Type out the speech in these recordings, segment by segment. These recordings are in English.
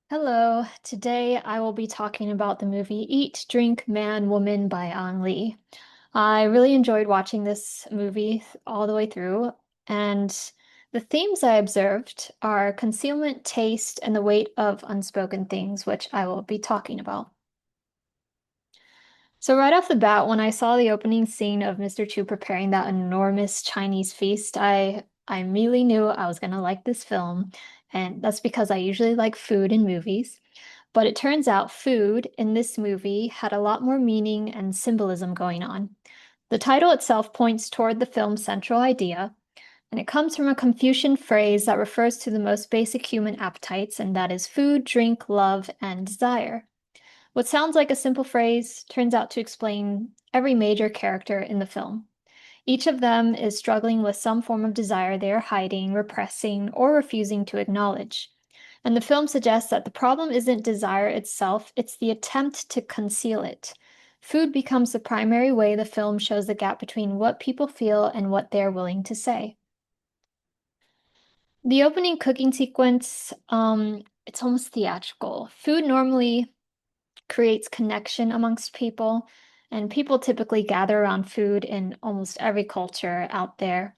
Hello, today I will be talking about the movie Eat, Drink, Man, Woman by Ang Lee. I really enjoyed watching this movie all the way through, and the themes I observed are concealment, taste, and the weight of unspoken things, which I will be talking about. So right off the bat, when I saw the opening scene of Mr. Chu preparing that enormous Chinese feast, I immediately knew I was gonna like this film, and that's because I usually like food in movies. But it turns out food in this movie had a lot more meaning and symbolism going on. The title itself points toward the film's central idea, and it comes from a Confucian phrase that refers to the most basic human appetites, and that is food, drink, love, and desire. What sounds like a simple phrase turns out to explain every major character in the film. Each of them is struggling with some form of desire they are hiding, repressing, or refusing to acknowledge. And the film suggests that the problem isn't desire itself, it's the attempt to conceal it. Food becomes the primary way the film shows the gap between what people feel and what they're willing to say. The opening cooking sequence, it's almost theatrical. Food normally creates connection amongst people, and people typically gather around food in almost every culture out there.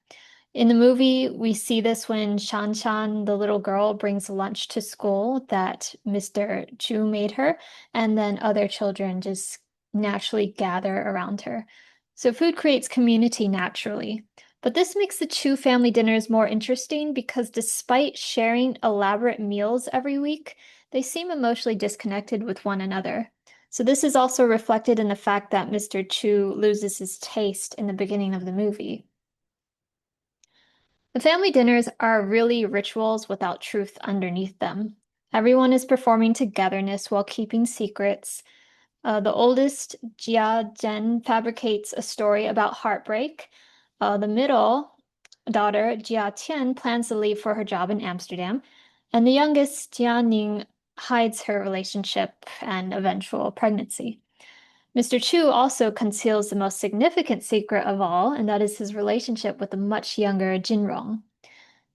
In the movie, we see this when Shan Shan, the little girl, brings lunch to school that Mr. Chu made her, and then other children just naturally gather around her. So food creates community naturally. But this makes the Chu family dinners more interesting because despite sharing elaborate meals every week, they seem emotionally disconnected with one another. So this is also reflected in the fact that Mr. Chu loses his taste in the beginning of the movie. The family dinners are really rituals without truth underneath them. Everyone is performing togetherness while keeping secrets. The oldest, Jia Zhen, fabricates a story about heartbreak. The middle daughter, Jia Tian, plans to leave for her job in Amsterdam. And the youngest, Jia Ning, hides her relationship and eventual pregnancy. Mr. Chu also conceals the most significant secret of all, and that is his relationship with the much younger Jinrong.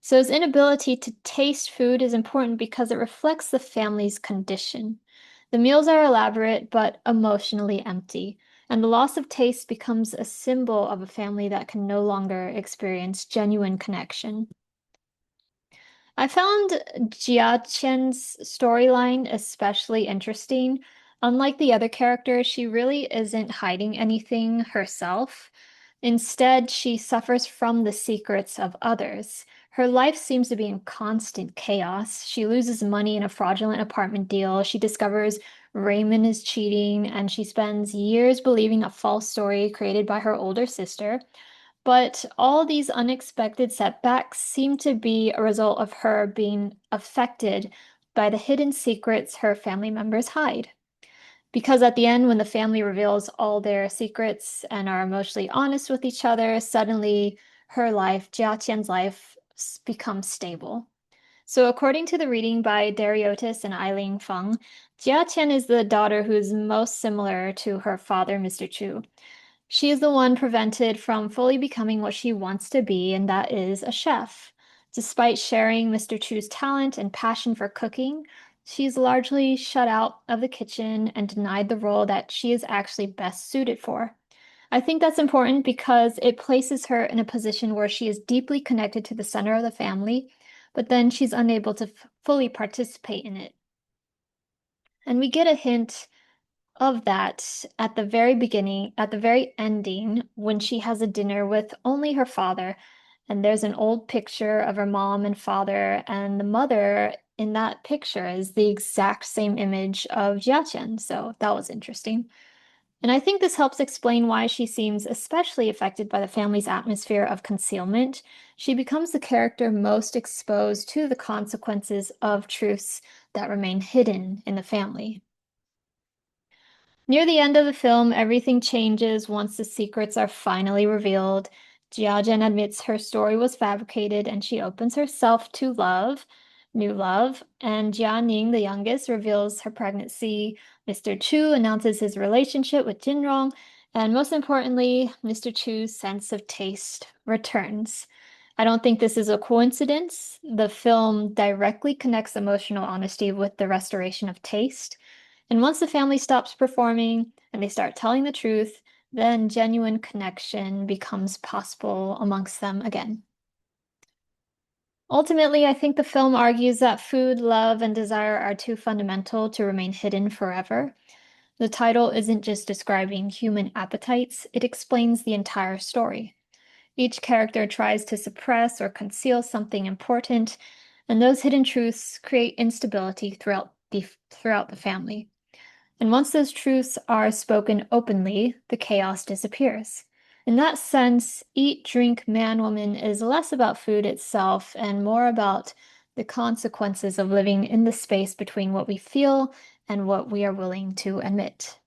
So his inability to taste food is important because it reflects the family's condition. The meals are elaborate but emotionally empty, and the loss of taste becomes a symbol of a family that can no longer experience genuine connection. I found Jia Qian's storyline especially interesting. Unlike the other characters, she really isn't hiding anything herself. Instead, she suffers from the secrets of others. Her life seems to be in constant chaos. She loses money in a fraudulent apartment deal. She discovers Raymond is cheating, and she spends years believing a false story created by her older sister. But all these unexpected setbacks seem to be a result of her being affected by the hidden secrets her family members hide. Because at the end, when the family reveals all their secrets and are emotionally honest with each other, suddenly her life, Jia Qian's life, becomes stable. So, according to the reading by Dariotis and Eileen Feng, Jia Qian is the daughter who is most similar to her father, Mr. Chu. She is the one prevented from fully becoming what she wants to be, and that is a chef. Despite sharing Mr. Chu's talent and passion for cooking, she's largely shut out of the kitchen and denied the role that she is actually best suited for. I think that's important because it places her in a position where she is deeply connected to the center of the family, but then she's unable to fully participate in it. And we get a hint of that at the very beginning, at the very ending, when she has a dinner with only her father. And there's an old picture of her mom and father, and the mother in that picture is the exact same image of Jiaqian. So that was interesting. And I think this helps explain why she seems especially affected by the family's atmosphere of concealment. She becomes the character most exposed to the consequences of truths that remain hidden in the family. Near the end of the film, everything changes once the secrets are finally revealed. Jiajian admits her story was fabricated and she opens herself to love, new love. And Jia Ning, the youngest, reveals her pregnancy. Mr. Chu announces his relationship with Jinrong. And most importantly, Mr. Chu's sense of taste returns. I don't think this is a coincidence. The film directly connects emotional honesty with the restoration of taste. And once the family stops performing and they start telling the truth, then genuine connection becomes possible amongst them again. Ultimately, I think the film argues that food, love, and desire are too fundamental to remain hidden forever. The title isn't just describing human appetites, it explains the entire story. Each character tries to suppress or conceal something important, and those hidden truths create instability throughout the family. And once those truths are spoken openly, the chaos disappears. In that sense, Eat, Drink, Man, Woman is less about food itself and more about the consequences of living in the space between what we feel and what we are willing to admit.